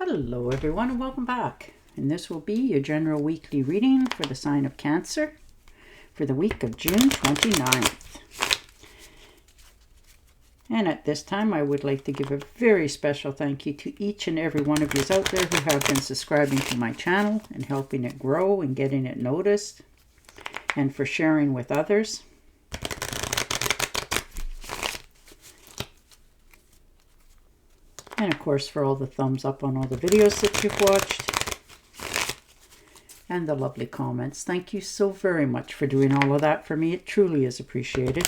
Hello everyone and welcome back. And this will be your general weekly reading for the sign of Cancer for the week of June 29th. And at this time I would like to give a very special thank you to each and every one of you out there who have been subscribing to my channel and helping it grow and getting it noticed, and for sharing with others. And of course for all the thumbs up on all the videos that you've watched. And the lovely comments. Thank you so very much for doing all of that for me. It truly is appreciated.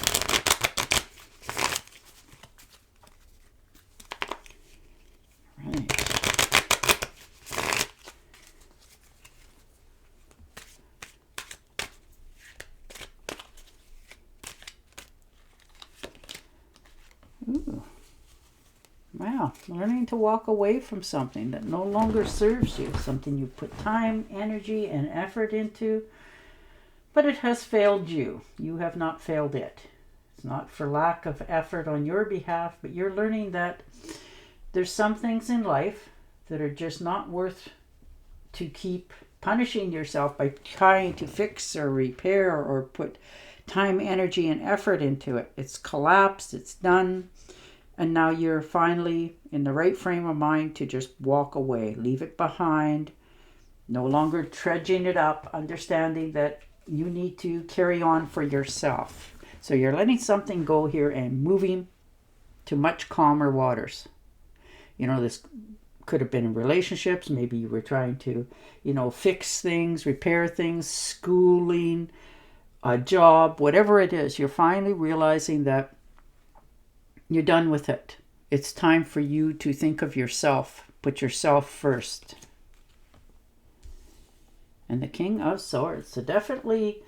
Right. Ooh. Wow, learning to walk away from something that no longer serves you, something you put time, energy, and effort into, but it has failed you. You have not failed it. It's not for lack of effort on your behalf, but you're learning that there's some things in life that are just not worth to keep punishing yourself by trying to fix or repair or put time, energy, and effort into it. It's collapsed, it's done. And now you're finally in the right frame of mind to just walk away, leave it behind, no longer trudging it up, understanding that you need to carry on for yourself. So you're letting something go here and moving to much calmer waters. You know, this could have been in relationships. Maybe you were trying to, fix things, repair things, schooling, a job, whatever it is. You're finally realizing that you're done with it. It's time for you to think of yourself. Put yourself first. And the King of Swords. So definitely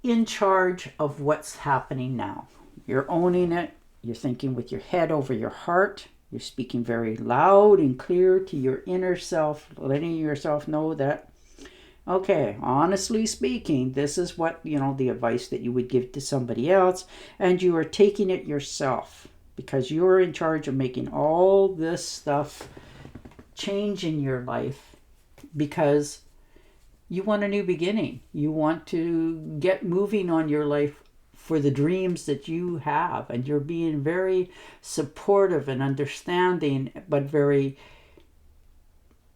in charge of what's happening now. You're owning it. You're thinking with your head over your heart. You're speaking very loud and clear to your inner self, letting yourself know that, okay, honestly speaking, this is what, the advice that you would give to somebody else, and you are taking it yourself because you're in charge of making all this stuff change in your life because you want a new beginning. You want to get moving on your life for the dreams that you have, and you're being very supportive and understanding, but very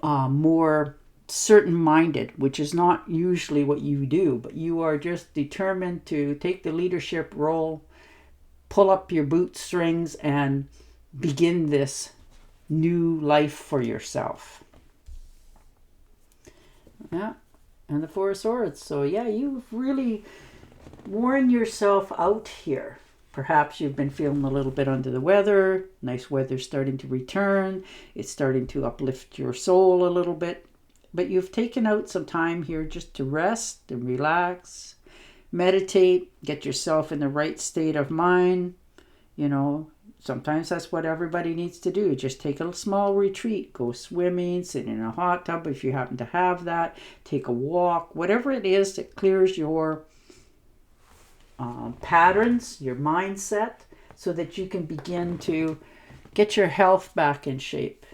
more certain-minded, which is not usually what you do, but you are just determined to take the leadership role, pull up your bootstrings, and begin this new life for yourself. Yeah, and the Four of Swords. So yeah, you've really worn yourself out here. Perhaps you've been feeling a little bit under the weather. Nice weather's starting to return. It's starting to uplift your soul a little bit. But you've taken out some time here just to rest and relax, meditate, get yourself in the right state of mind. Sometimes that's what everybody needs to do. Just take a small retreat, go swimming, sit in a hot tub if you happen to have that, take a walk, whatever it is that clears your patterns, your mindset, so that you can begin to get your health back in shape.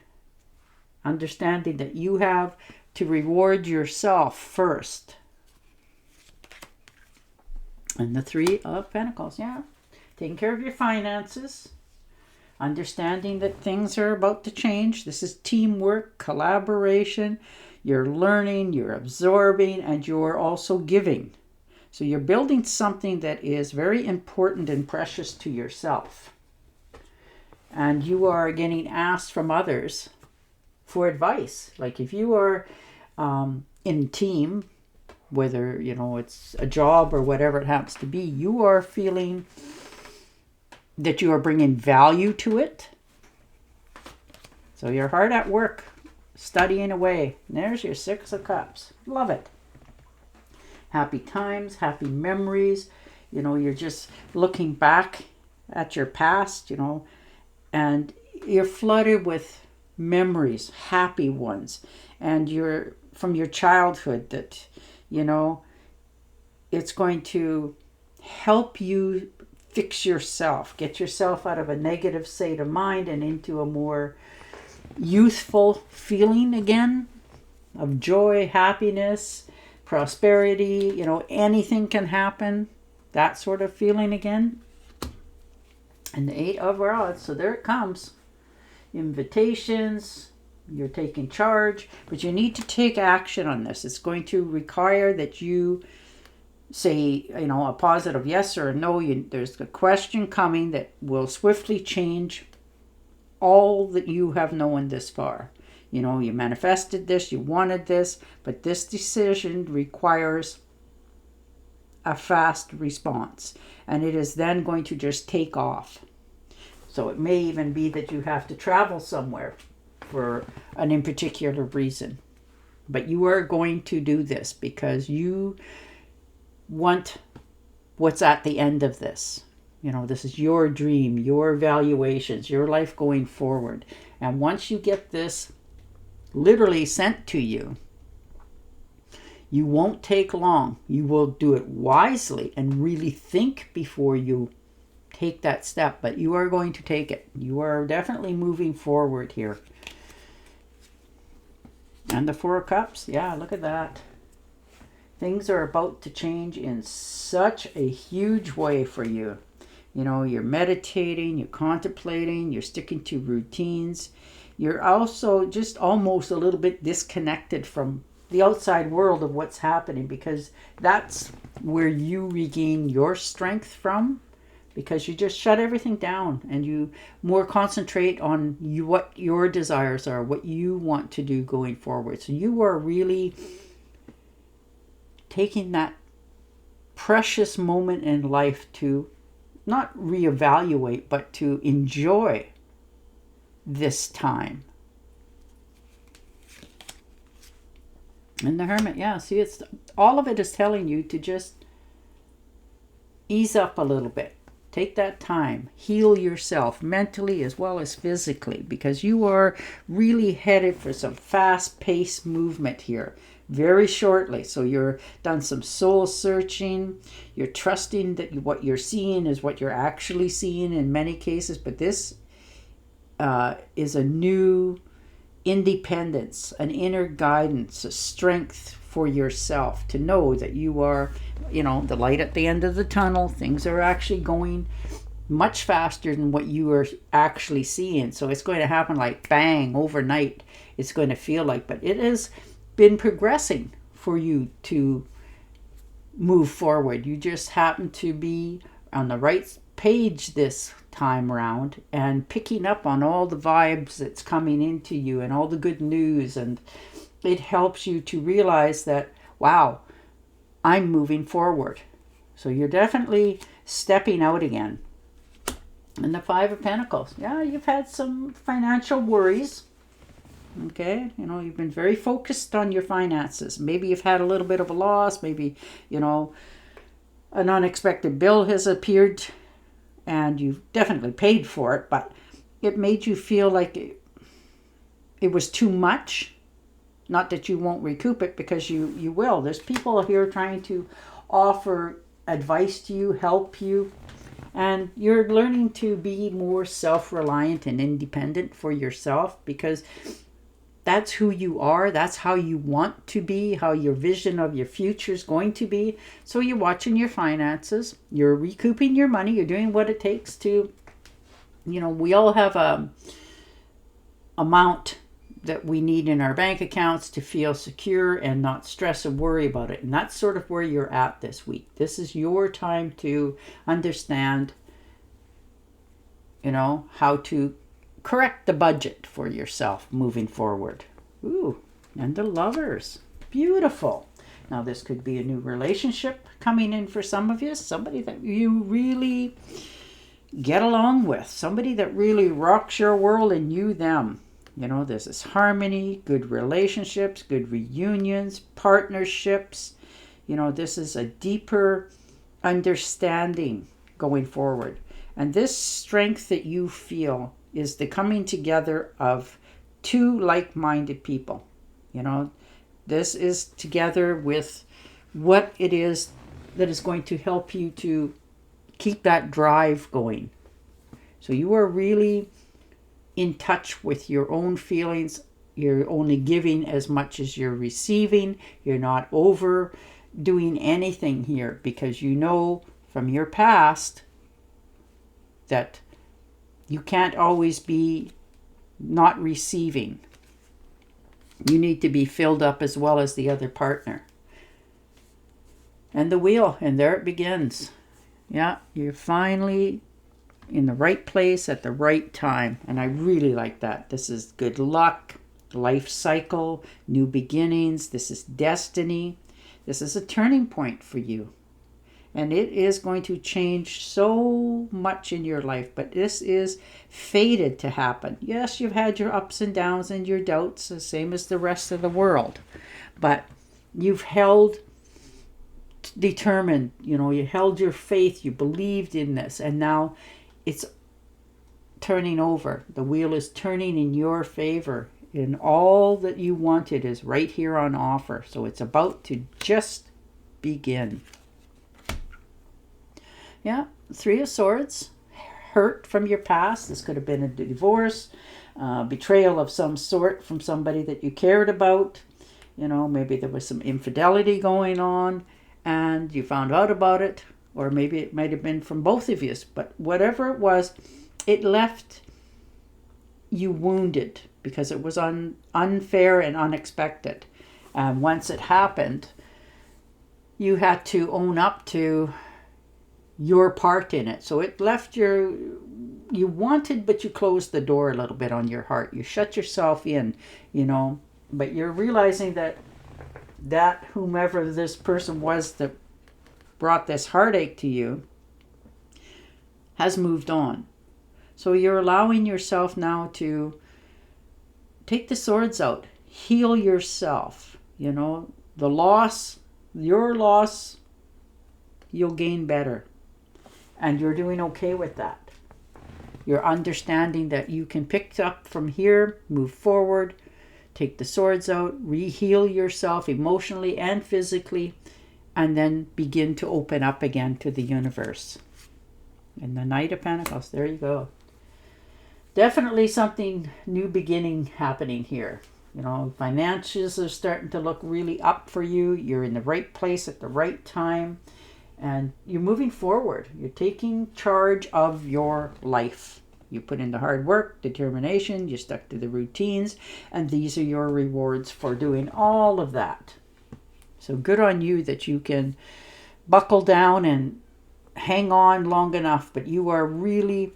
Understanding that you have to reward yourself first. And the Three of Pentacles, yeah. Taking care of your finances. Understanding that things are about to change. This is teamwork, collaboration. You're learning, you're absorbing, and you're also giving. So you're building something that is very important and precious to yourself. And you are getting asked from others for advice. Like if you are in team, whether it's a job or whatever it happens to be, you are feeling that you are bringing value to it. So you're hard at work, studying away. And there's your Six of Cups. Love it. Happy times, happy memories. You're just looking back at your past, and you're flooded with memories, happy ones, and you're from your childhood that it's going to help you fix yourself, get yourself out of a negative state of mind and into a more youthful feeling again of joy, happiness, prosperity, anything can happen. That sort of feeling again. And the 8 of Rods, so there it comes. Invitations, you're taking charge, but you need to take action on this. It's going to require that you say, a positive yes or a no. There's a question coming that will swiftly change all that you have known this far. You manifested this, you wanted this, but this decision requires a fast response, and it is then going to just take off. So it may even be that you have to travel somewhere for an in particular reason, but you are going to do this because you want what's at the end of this. This is your dream, your evaluations, your life going forward. And once you get this literally sent to you, you won't take long. You will do it wisely and really think before you take that step, but you are going to take it. You are definitely moving forward here. And the 4 of Cups, yeah, look at that. Things are about to change in such a huge way for you. You're meditating, you're contemplating, you're sticking to routines. You're also just almost a little bit disconnected from the outside world of what's happening, because that's where you regain your strength from, because you just shut everything down and you more concentrate on what your desires are, what you want to do going forward. So you are really taking that precious moment in life to not reevaluate, but to enjoy this time. And the Hermit, yeah, see, it's all of it is telling you to just ease up a little bit. Take that time, heal yourself mentally as well as physically, because you are really headed for some fast-paced movement here very shortly. So you're done some soul searching. You're trusting that what you're seeing is what you're actually seeing in many cases, but this is a new independence, an inner guidance, a strength for yourself to know that you are, the light at the end of the tunnel. Things are actually going much faster than what you are actually seeing. So it's going to happen like bang, overnight. It's going to feel like, but it has been progressing for you to move forward. You just happen to be on the right page this time around and picking up on all the vibes that's coming into you and all the good news, and it helps you to realize that, wow, I'm moving forward. So you're definitely stepping out again. And the 5 of Pentacles, yeah, you've had some financial worries. Okay, you've been very focused on your finances. Maybe you've had a little bit of a loss. Maybe, an unexpected bill has appeared and you've definitely paid for it, but it made you feel like it was too much. Not that you won't recoup it, because you will. There's people here trying to offer advice to you, help you, and you're learning to be more self-reliant and independent for yourself, because that's who you are. That's how you want to be, how your vision of your future is going to be. So you're watching your finances. You're recouping your money. You're doing what it takes to, we all have a amount that we need in our bank accounts to feel secure and not stress or worry about it. And that's sort of where you're at this week. This is your time to understand, how to correct the budget for yourself moving forward. Ooh, and the Lovers. Beautiful. Now this could be a new relationship coming in for some of you. Somebody that you really get along with. Somebody that really rocks your world and you them. There's this harmony, good relationships, good reunions, partnerships. This is a deeper understanding going forward. And this strength that you feel is the coming together of 2 like-minded people. This is together with what it is that is going to help you to keep that drive going. So you are really in touch with your own feelings. You're only giving as much as you're receiving. You're not overdoing anything here, because you know from your past that you can't always be not receiving. You need to be filled up as well as the other partner. And the wheel, and there it begins. Yeah, you're finally in the right place at the right time. And I really like that. This is good luck, life cycle, new beginnings. This is destiny. This is a turning point for you. And it is going to change so much in your life. But this is fated to happen. Yes, you've had your ups and downs and your doubts, the same as the rest of the world. But you've held determined, you held your faith, you believed in this, and now it's turning over. The wheel is turning in your favor, and all that you wanted is right here on offer. So it's about to just begin. Yeah, Three of Swords, hurt from your past. This could have been a divorce, betrayal of some sort from somebody that you cared about. Maybe there was some infidelity going on and you found out about it, or maybe it might have been from both of you. But whatever it was, it left you wounded because it was unfair and unexpected. And once it happened, you had to own up to your part in it. So it left you wanted, but you closed the door a little bit on your heart. You shut yourself in, but you're realizing that whomever this person was that brought this heartache to you has moved on. So you're allowing yourself now to take the swords out, heal yourself. The loss, your loss, you'll gain better. And you're doing okay with that. You're understanding that you can pick up from here, move forward, take the swords out, re-heal yourself emotionally and physically, and then begin to open up again to the universe. And the Knight of Pentacles, there you go. Definitely something new beginning happening here. Finances are starting to look really up for you. You're in the right place at the right time. And you're moving forward. You're taking charge of your life. You put in the hard work, determination, you stuck to the routines, and these are your rewards for doing all of that. So good on you that you can buckle down and hang on long enough, but you are really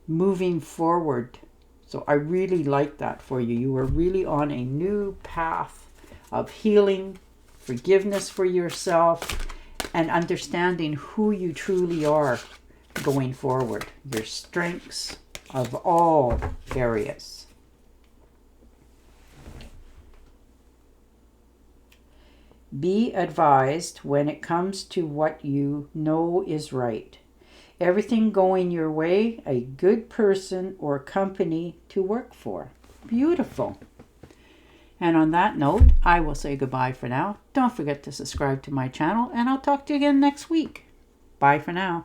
moving forward. So I really like that for you. You are really on a new path of healing, forgiveness for yourself, and understanding who you truly are going forward. Your strengths of all areas. Be advised when it comes to what you know is right. Everything going your way, a good person or company to work for. Beautiful. And on that note, I will say goodbye for now. Don't forget to subscribe to my channel, and I'll talk to you again next week. Bye for now.